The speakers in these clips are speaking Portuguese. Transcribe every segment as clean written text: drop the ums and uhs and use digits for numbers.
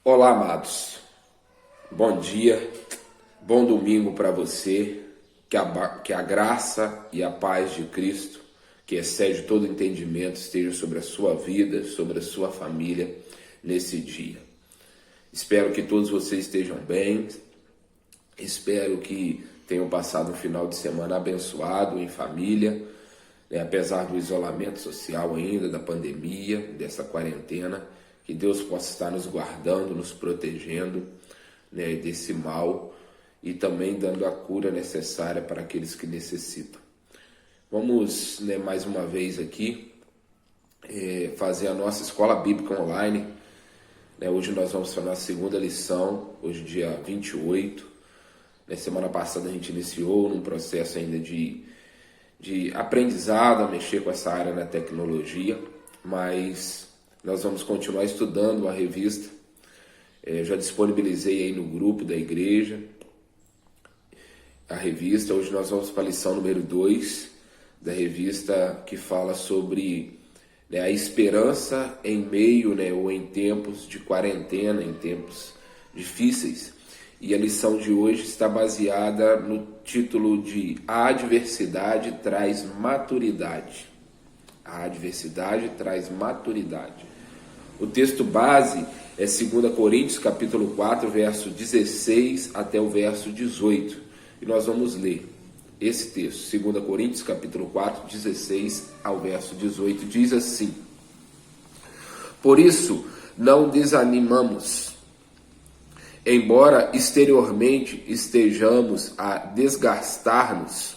Olá, amados. Bom dia, bom domingo para você. Que a graça e a paz de Cristo, que excede todo entendimento, esteja sobre a sua vida, sobre a sua família nesse dia. Espero que todos vocês estejam bem. Espero que tenham passado um final de semana abençoado em família, apesar do isolamento social ainda, da pandemia, dessa quarentena. Que Deus possa estar nos guardando, nos protegendo, desse mal e também dando a cura necessária para aqueles que necessitam. Vamos, mais uma vez aqui, fazer a nossa escola bíblica online. Hoje nós vamos fazer a segunda lição, hoje dia 28. Na semana passada a gente iniciou num processo ainda de aprendizado, a mexer com essa área na tecnologia, mas nós vamos continuar estudando a revista. Já disponibilizei aí no grupo da igreja a revista. Hoje nós vamos para a lição número 2 da revista, que fala sobre a esperança em meio, ou em tempos de quarentena, em tempos difíceis. E a lição de hoje está baseada no título de A Adversidade Traz Maturidade. A adversidade traz maturidade. O texto base é 2 Coríntios, capítulo 4, verso 16 até o verso 18. E nós vamos ler esse texto. 2 Coríntios, capítulo 4, 16 ao verso 18. Diz assim: Por isso, não desanimamos. Embora exteriormente estejamos a desgastar-nos,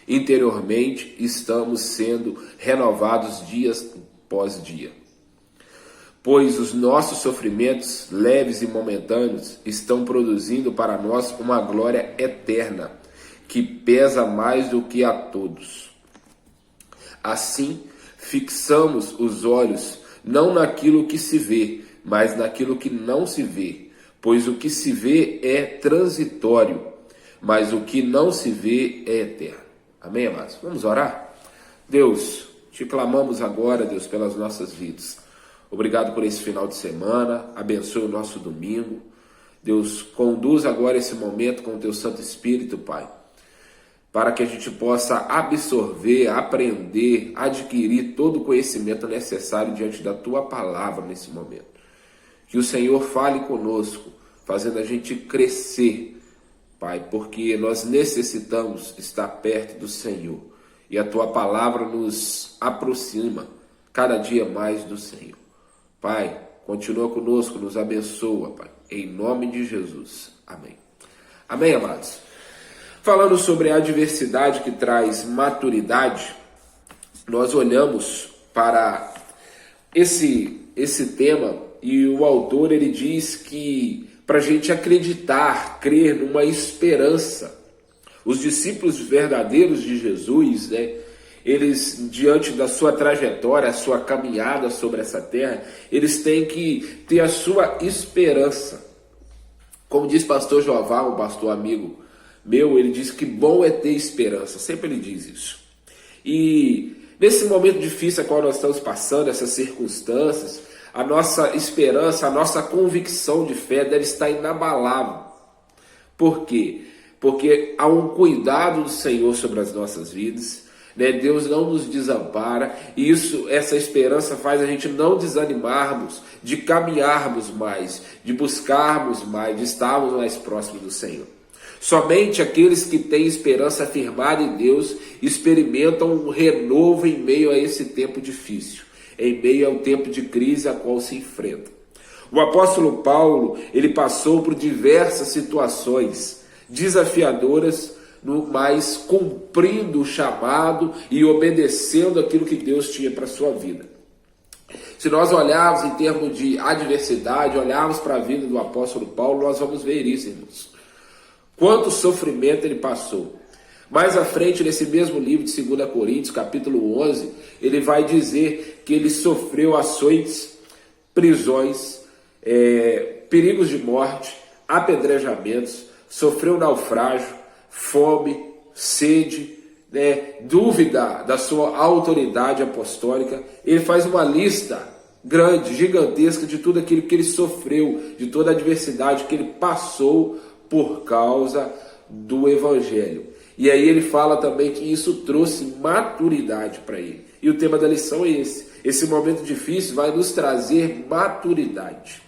interiormente estamos sendo renovados dia após dia. Pois os nossos sofrimentos leves e momentâneos estão produzindo para nós uma glória eterna, que pesa mais do que a todos. Assim, fixamos os olhos não naquilo que se vê, mas naquilo que não se vê, pois o que se vê é transitório, mas o que não se vê é eterno. Amém, amados? Vamos orar? Deus, te clamamos agora, Deus, pelas nossas vidas. Obrigado por esse final de semana, abençoe o nosso domingo. Deus, conduz agora esse momento com o teu Santo Espírito, Pai, para que a gente possa absorver, aprender, adquirir todo o conhecimento necessário diante da tua palavra nesse momento. Que o Senhor fale conosco, fazendo a gente crescer, Pai, porque nós necessitamos estar perto do Senhor e a tua palavra nos aproxima cada dia mais do Senhor. Pai, continua conosco, nos abençoa, Pai, em nome de Jesus. Amém. Amém, amados? Falando sobre a adversidade que traz maturidade, nós olhamos para esse tema e o autor ele diz que para a gente acreditar, crer numa esperança, os discípulos verdadeiros de Jesus, eles, diante da sua trajetória, a sua caminhada sobre essa terra, eles têm que ter a sua esperança. Como diz pastor Jovar, um pastor amigo meu, ele diz que bom é ter esperança, sempre ele diz isso. E nesse momento difícil a qual nós estamos passando, essas circunstâncias, a nossa esperança, a nossa convicção de fé deve estar inabalável. Por quê? Porque há um cuidado do Senhor sobre as nossas vidas, Deus não nos desampara, e essa esperança faz a gente não desanimarmos, de caminharmos mais, de buscarmos mais, de estarmos mais próximos do Senhor. Somente aqueles que têm esperança firmada em Deus experimentam um renovo em meio a esse tempo difícil, em meio ao tempo de crise a qual se enfrenta. O apóstolo Paulo, ele passou por diversas situações desafiadoras, mas cumprindo o chamado e obedecendo aquilo que Deus tinha para a sua vida. Se nós olharmos em termos de adversidade, olharmos para a vida do apóstolo Paulo, nós vamos ver isso, irmãos. Quanto sofrimento ele passou. Mais à frente, nesse mesmo livro de 2 Coríntios, capítulo 11, ele vai dizer que ele sofreu açoites, prisões, perigos de morte, apedrejamentos, sofreu naufrágio, fome, sede, dúvida da sua autoridade apostólica. Ele faz uma lista grande, gigantesca de tudo aquilo que ele sofreu, de toda a adversidade que ele passou por causa do Evangelho. E aí ele fala também que isso trouxe maturidade para ele. E o tema da lição é esse. Esse momento difícil vai nos trazer maturidade.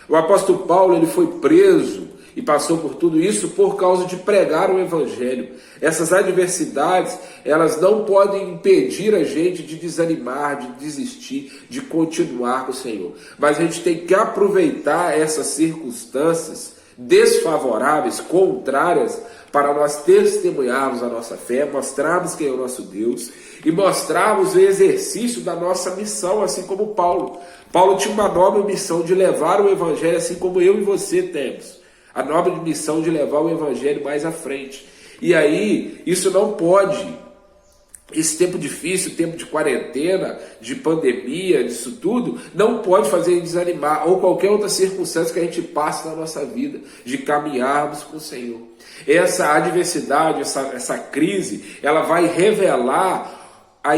O apóstolo Paulo, ele foi preso e passou por tudo isso por causa de pregar o Evangelho. Essas adversidades, elas não podem impedir a gente de desanimar, de desistir, de continuar com o Senhor. Mas a gente tem que aproveitar essas circunstâncias desfavoráveis, contrárias, para nós testemunharmos a nossa fé, mostrarmos quem é o nosso Deus e mostrarmos o exercício da nossa missão, assim como Paulo. Paulo tinha uma nobre missão de levar o Evangelho, assim como eu e você temos. A nobre missão de levar o Evangelho mais à frente. E aí, isso não pode, esse tempo difícil, tempo de quarentena, de pandemia, disso tudo, não pode fazer a gente desanimar, ou qualquer outra circunstância que a gente passe na nossa vida, de caminharmos com o Senhor. Essa adversidade, essa crise, ela vai revelar a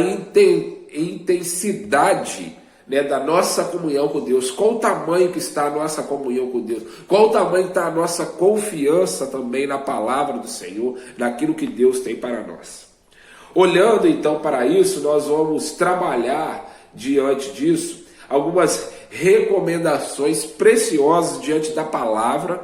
intensidade, né, da nossa comunhão com Deus. Qual o tamanho que está a nossa comunhão com Deus? Qual o tamanho que está a nossa confiança também na palavra do Senhor, naquilo que Deus tem para nós? Olhando então para isso, nós vamos trabalhar diante disso algumas recomendações preciosas diante da palavra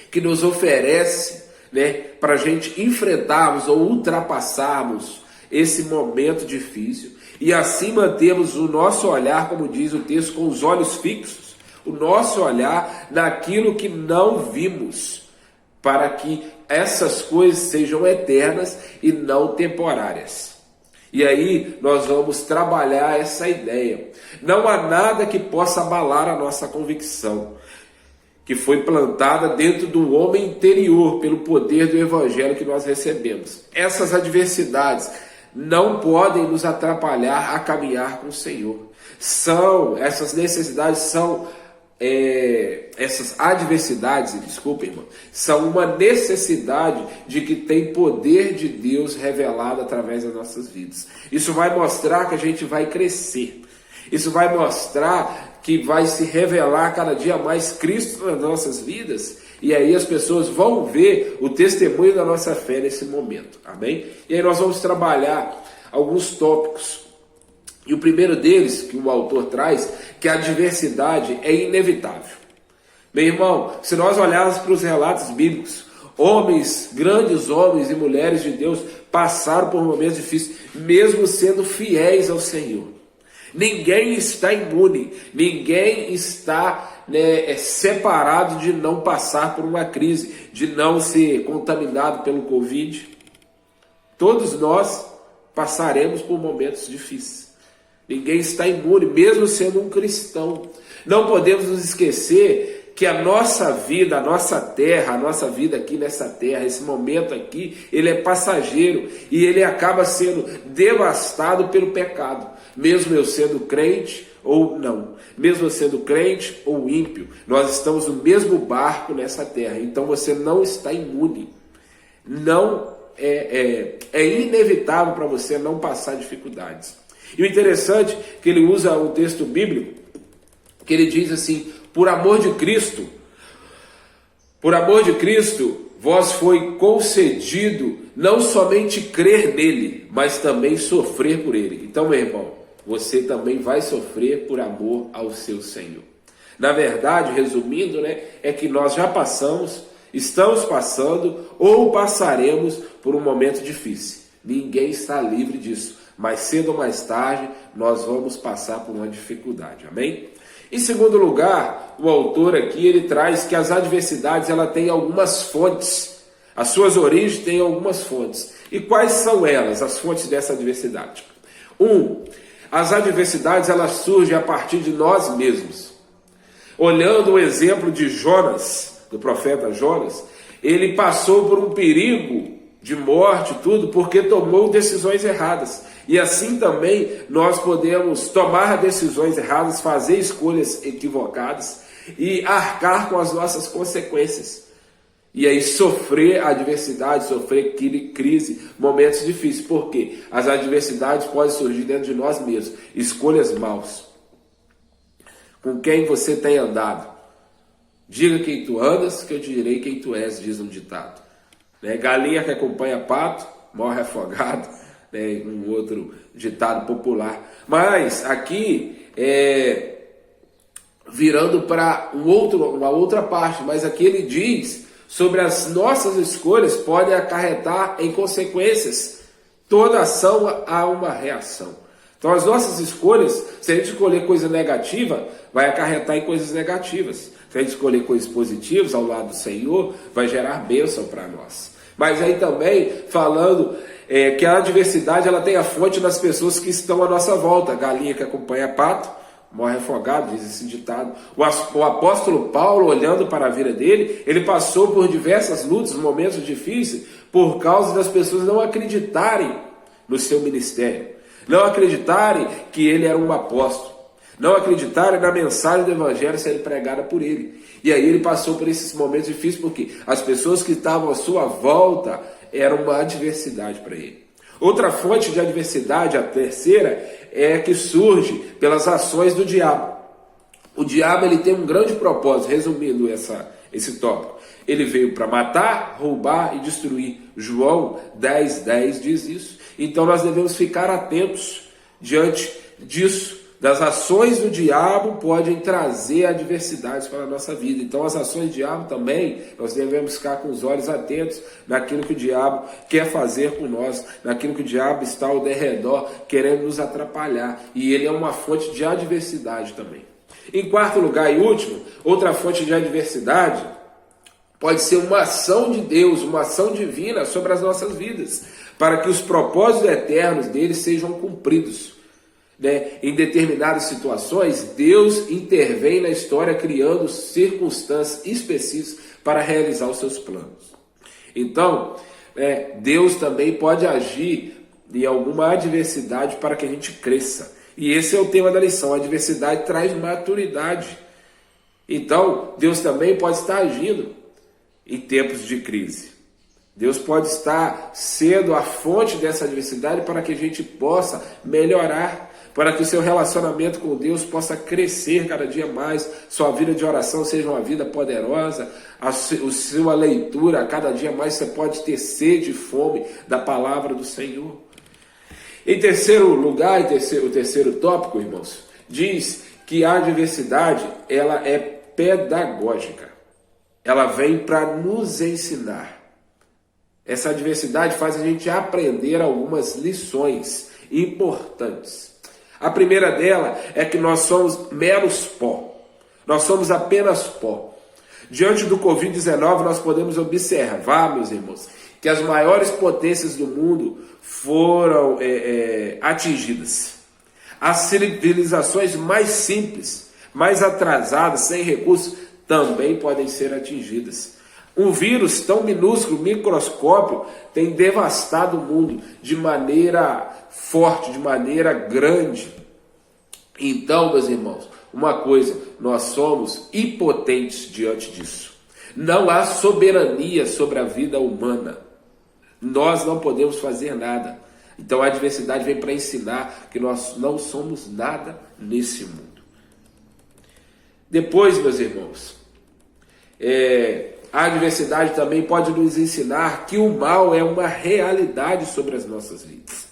que nos oferece, né, para a gente enfrentarmos ou ultrapassarmos esse momento difícil e assim mantermos o nosso olhar, como diz o texto, com os olhos fixos, o nosso olhar naquilo que não vimos, para que essas coisas sejam eternas e não temporárias. E aí nós vamos trabalhar essa ideia. Não há nada que possa abalar a nossa convicção, que foi plantada dentro do homem interior pelo poder do Evangelho que nós recebemos. Essas adversidades não podem nos atrapalhar a caminhar com o Senhor. Essas necessidades são, essas adversidades, desculpa, irmão, são uma necessidade de que tem poder de Deus revelado através das nossas vidas. Isso vai mostrar que a gente vai crescer. Isso vai mostrar que vai se revelar cada dia mais Cristo nas nossas vidas. E aí as pessoas vão ver o testemunho da nossa fé nesse momento. Amém? E aí nós vamos trabalhar alguns tópicos. E o primeiro deles, que o autor traz, que a adversidade é inevitável. Meu irmão, se nós olharmos para os relatos bíblicos, grandes homens e mulheres de Deus passaram por momentos difíceis, mesmo sendo fiéis ao Senhor. Ninguém está imune, ninguém está separado de não passar por uma crise, de não ser contaminado pelo Covid. Todos nós passaremos por momentos difíceis. Ninguém está imune, mesmo sendo um cristão. Não podemos nos esquecer que a nossa vida, a nossa terra, a nossa vida aqui nessa terra, esse momento aqui, ele é passageiro e ele acaba sendo devastado pelo pecado. Mesmo eu sendo crente ou não, mesmo eu sendo crente ou ímpio, nós estamos no mesmo barco nessa terra, então você não está imune. Não é inevitável para você não passar dificuldades. E o interessante é que ele usa um texto bíblico, que ele diz assim: por amor de Cristo, vós foi concedido não somente crer nele, mas também sofrer por ele. Então, meu irmão, você também vai sofrer por amor ao seu Senhor. Na verdade, resumindo, é que nós já passamos, estamos passando ou passaremos por um momento difícil. Ninguém está livre disso, mas cedo ou mais tarde nós vamos passar por uma dificuldade. Amém? Em segundo lugar, o autor aqui ele traz que as adversidades ela têm algumas fontes. As suas origens têm algumas fontes. E quais são elas, as fontes dessa adversidade? As adversidades elas surgem a partir de nós mesmos. Olhando o exemplo de Jonas, do profeta Jonas, ele passou por um perigo de morte, tudo, porque tomou decisões erradas. E assim também nós podemos tomar decisões erradas, fazer escolhas equivocadas e arcar com as nossas consequências. E aí sofrer adversidade, sofrer crise, momentos difíceis. Por quê? As adversidades podem surgir dentro de nós mesmos. Escolhas maus. com quem você tem andado. Diga quem tu andas, que eu te direi quem tu és, diz um ditado. Né? Galinha que acompanha pato, morre afogado, né? Um outro ditado popular. Mas aqui, virando para uma outra parte, mas aqui ele diz sobre as nossas escolhas podem acarretar em consequências. Toda ação há uma reação. Então as nossas escolhas, se a gente escolher coisa negativa, vai acarretar em coisas negativas. Se a gente escolher coisas positivas ao lado do Senhor, vai gerar bênção para nós. Mas aí também falando que a adversidade ela tem a fonte nas pessoas que estão à nossa volta. Galinha que acompanha pato, morre afogado, diz esse ditado. O apóstolo Paulo, olhando para a vida dele, ele passou por diversas lutas, momentos difíceis, por causa das pessoas não acreditarem no seu ministério, não acreditarem que ele era um apóstolo, não acreditarem na mensagem do evangelho sendo pregada por ele. E aí ele passou por esses momentos difíceis porque as pessoas que estavam à sua volta eram uma adversidade para ele. Outra fonte de adversidade, a terceira, é que surge pelas ações do diabo. O diabo ele tem um grande propósito, resumindo esse tópico. Ele veio para matar, roubar e destruir. João 10:10 diz isso. Então nós devemos ficar atentos diante disso. Das ações do diabo podem trazer adversidades para a nossa vida. Então as ações do diabo também, nós devemos ficar com os olhos atentos naquilo que o diabo quer fazer com nós, naquilo que o diabo está ao derredor, querendo nos atrapalhar. E ele é uma fonte de adversidade também. Em quarto lugar e último, outra fonte de adversidade pode ser uma ação de Deus, uma ação divina sobre as nossas vidas, para que os propósitos eternos dele sejam cumpridos. Em determinadas situações, Deus intervém na história criando circunstâncias específicas para realizar os seus planos. Então, Deus também pode agir em alguma adversidade para que a gente cresça. E esse é o tema da lição. A adversidade traz maturidade. Então, Deus também pode estar agindo em tempos de crise. Deus pode estar sendo a fonte dessa adversidade para que a gente possa melhorar, para que o seu relacionamento com Deus possa crescer cada dia mais, sua vida de oração seja uma vida poderosa, a sua leitura, cada dia mais você pode ter sede e fome da palavra do Senhor. Em terceiro lugar, o terceiro tópico, irmãos, diz que a adversidade ela é pedagógica, ela vem para nos ensinar. Essa adversidade faz a gente aprender algumas lições importantes. A primeira dela é que nós somos meros pó. Nós somos apenas pó. Diante do Covid-19, nós podemos observar, meus irmãos, que as maiores potências do mundo foram atingidas. As civilizações mais simples, mais atrasadas, sem recursos, também podem ser atingidas. Um vírus tão minúsculo, microscópio, tem devastado o mundo de maneira forte, de maneira grande. Então, meus irmãos, uma coisa, nós somos impotentes diante disso. Não há soberania sobre a vida humana. Nós não podemos fazer nada. Então a adversidade vem para ensinar que nós não somos nada nesse mundo. Depois, meus irmãos, a adversidade também pode nos ensinar que o mal é uma realidade sobre as nossas vidas.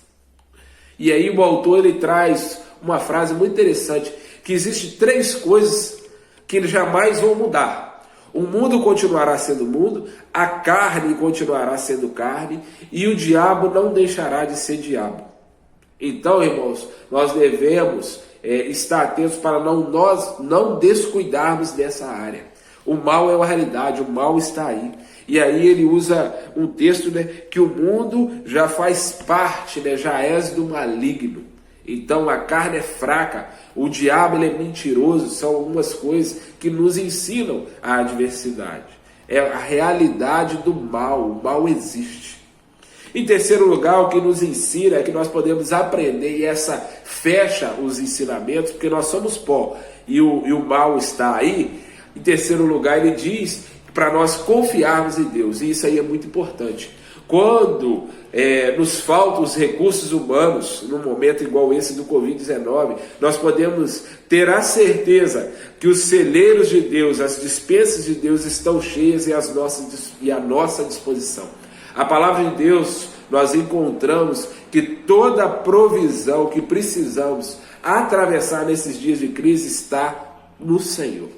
E aí o autor ele traz uma frase muito interessante, que existem 3 coisas que jamais vão mudar. O mundo continuará sendo mundo, a carne continuará sendo carne e o diabo não deixará de ser diabo. Então, irmãos, nós devemos estar atentos para nós não descuidarmos dessa área. O mal é uma realidade, o mal está aí. E aí ele usa um texto, que o mundo já faz parte, já és do maligno. Então a carne é fraca, o diabo ele é mentiroso, são algumas coisas que nos ensinam a adversidade. É a realidade do mal, o mal existe. Em terceiro lugar, o que nos ensina é que nós podemos aprender, e essa fecha os ensinamentos, porque nós somos pó e o mal está aí. Em terceiro lugar, ele diz para nós confiarmos em Deus, e isso aí é muito importante. Quando nos faltam os recursos humanos, num momento igual esse do Covid-19, nós podemos ter a certeza que os celeiros de Deus, as despensas de Deus estão cheias e à nossa disposição. A palavra de Deus, nós encontramos que toda a provisão que precisamos atravessar nesses dias de crise está no Senhor.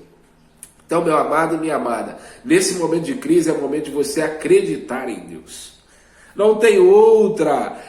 Então, meu amado e minha amada, nesse momento de crise é o momento de você acreditar em Deus. Não tem outra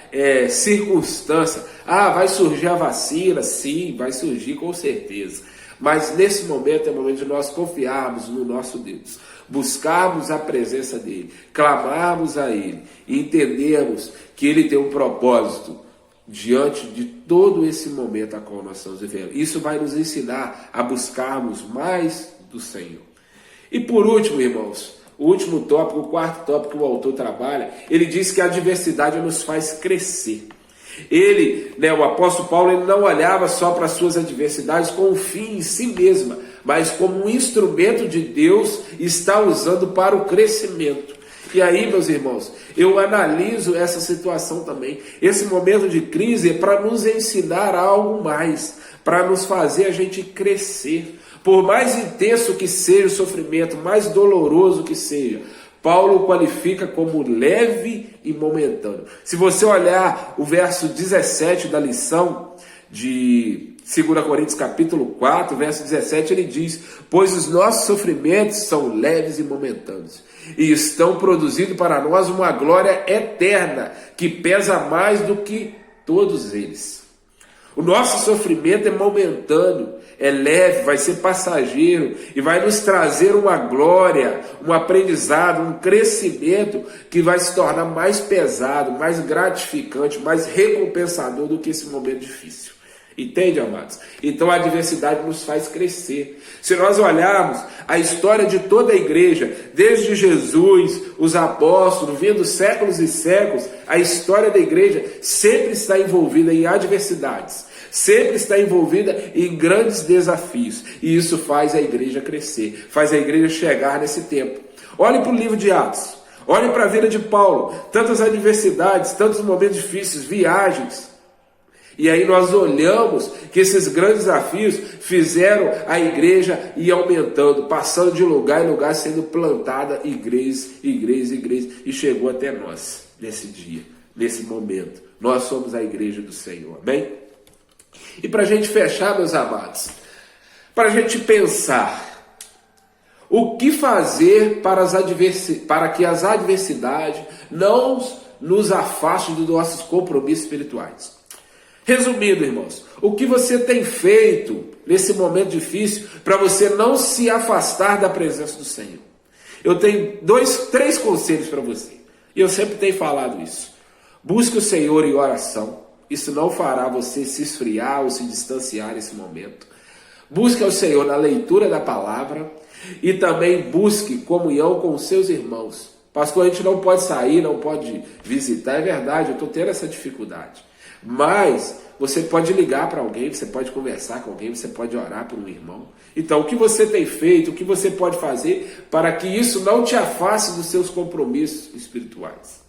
circunstância. Vai surgir a vacina? Sim, vai surgir com certeza. Mas nesse momento é o momento de nós confiarmos no nosso Deus, buscarmos a presença dEle, clamarmos a Ele e entendermos que Ele tem um propósito diante de todo esse momento a qual nós estamos vivendo. Isso vai nos ensinar a buscarmos mais do Senhor. E por último, irmãos, o último tópico, o quarto tópico que o autor trabalha, ele diz que a adversidade nos faz crescer. O apóstolo Paulo, ele não olhava só para as suas adversidades com um fim em si mesma, mas como um instrumento de Deus está usando para o crescimento. E aí, meus irmãos, eu analiso essa situação também. Esse momento de crise é para nos ensinar algo mais, para nos fazer a gente crescer. Por mais intenso que seja o sofrimento, mais doloroso que seja, Paulo qualifica como leve e momentâneo. Se você olhar o verso 17 da lição de 2 Coríntios capítulo 4, verso 17, ele diz: pois os nossos sofrimentos são leves e momentâneos, e estão produzindo para nós uma glória eterna, que pesa mais do que todos eles. O nosso sofrimento é momentâneo, é leve, vai ser passageiro e vai nos trazer uma glória, um aprendizado, um crescimento que vai se tornar mais pesado, mais gratificante, mais recompensador do que esse momento difícil. Entende, amados? Então a adversidade nos faz crescer. Se nós olharmos a história de toda a igreja, desde Jesus, os apóstolos, vindo séculos e séculos, a história da igreja sempre está envolvida em adversidades, sempre está envolvida em grandes desafios. E isso faz a igreja crescer, faz a igreja chegar nesse tempo. Olhe para o livro de Atos, olhe para a vida de Paulo, tantas adversidades, tantos momentos difíceis, viagens. E aí nós olhamos que esses grandes desafios fizeram a igreja ir aumentando, passando de lugar em lugar, sendo plantada igreja, e chegou até nós, nesse dia, nesse momento. Nós somos a igreja do Senhor, amém? E para a gente fechar, meus amados, para a gente pensar, o que fazer para que as adversidades não nos afastem dos nossos compromissos espirituais? Resumindo, irmãos, o que você tem feito nesse momento difícil para você não se afastar da presença do Senhor? Eu tenho 3 conselhos para você. E eu sempre tenho falado isso. Busque o Senhor em oração. Isso não fará você se esfriar ou se distanciar nesse momento. Busque ao Senhor na leitura da palavra e também busque comunhão com os seus irmãos. Pastor, a gente não pode sair, não pode visitar. É verdade, eu estou tendo essa dificuldade. Mas você pode ligar para alguém, você pode conversar com alguém, você pode orar por um irmão. Então, o que você tem feito, o que você pode fazer para que isso não te afaste dos seus compromissos espirituais?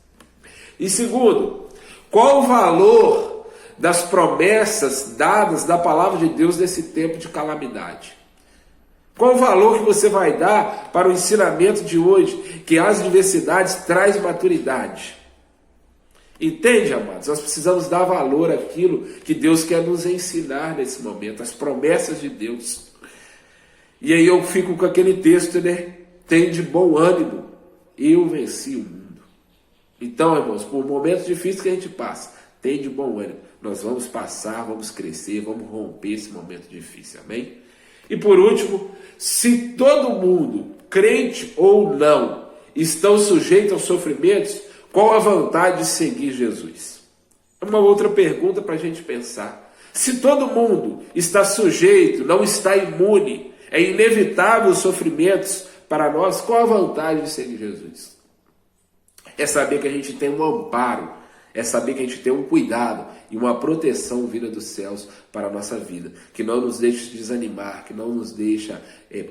E segundo, qual o valor das promessas dadas da palavra de Deus nesse tempo de calamidade? Qual o valor que você vai dar para o ensinamento de hoje, que as adversidades trazem maturidade? Entende, amados? Nós precisamos dar valor àquilo que Deus quer nos ensinar nesse momento, as promessas de Deus. E aí eu fico com aquele texto, né? Tem de bom ânimo, eu venci o mundo. Então, irmãos, por momentos difíceis que a gente passa, tem de bom ânimo. Nós vamos passar, vamos crescer, vamos romper esse momento difícil, amém? E por último, se todo mundo, crente ou não, estão sujeitos aos sofrimentos, qual a vantagem de seguir Jesus? É uma outra pergunta para a gente pensar. Se todo mundo está sujeito, não está imune, é inevitável os sofrimentos para nós, qual a vantagem de seguir Jesus? É saber que a gente tem um amparo, é saber que a gente tem um cuidado e uma proteção vinda dos céus para a nossa vida, que não nos deixa desanimar, que não nos deixa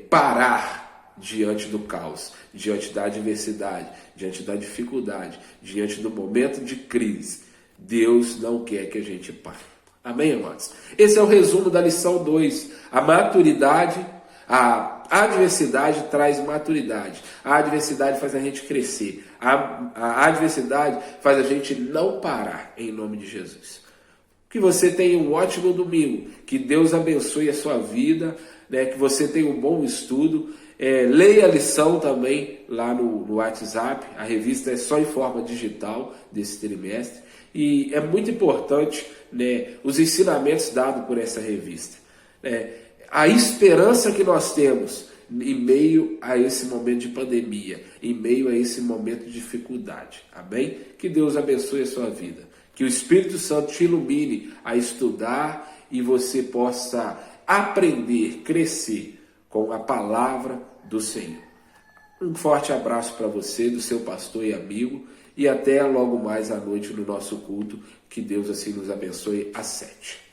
parar diante do caos, diante da adversidade, diante da dificuldade, diante do momento de crise. Deus não quer que a gente pare. Amém, amados? Esse é o resumo da lição 2. A maturidade, a adversidade traz maturidade. A adversidade faz a gente crescer. A adversidade faz a gente não parar, em nome de Jesus. Que você tenha um ótimo domingo. Que Deus abençoe a sua vida, né? Que você tenha um bom estudo. Leia a lição também lá no WhatsApp. A revista é só em forma digital desse trimestre. E é muito importante, né, os ensinamentos dados por essa revista. A esperança que nós temos em meio a esse momento de pandemia, em meio a esse momento de dificuldade. Amém? Que Deus abençoe a sua vida. Que o Espírito Santo te ilumine a estudar e você possa aprender, crescer com a palavra do Senhor. Um forte abraço para você, do seu pastor e amigo, e até logo mais à noite no nosso culto. Que Deus assim nos abençoe às 7.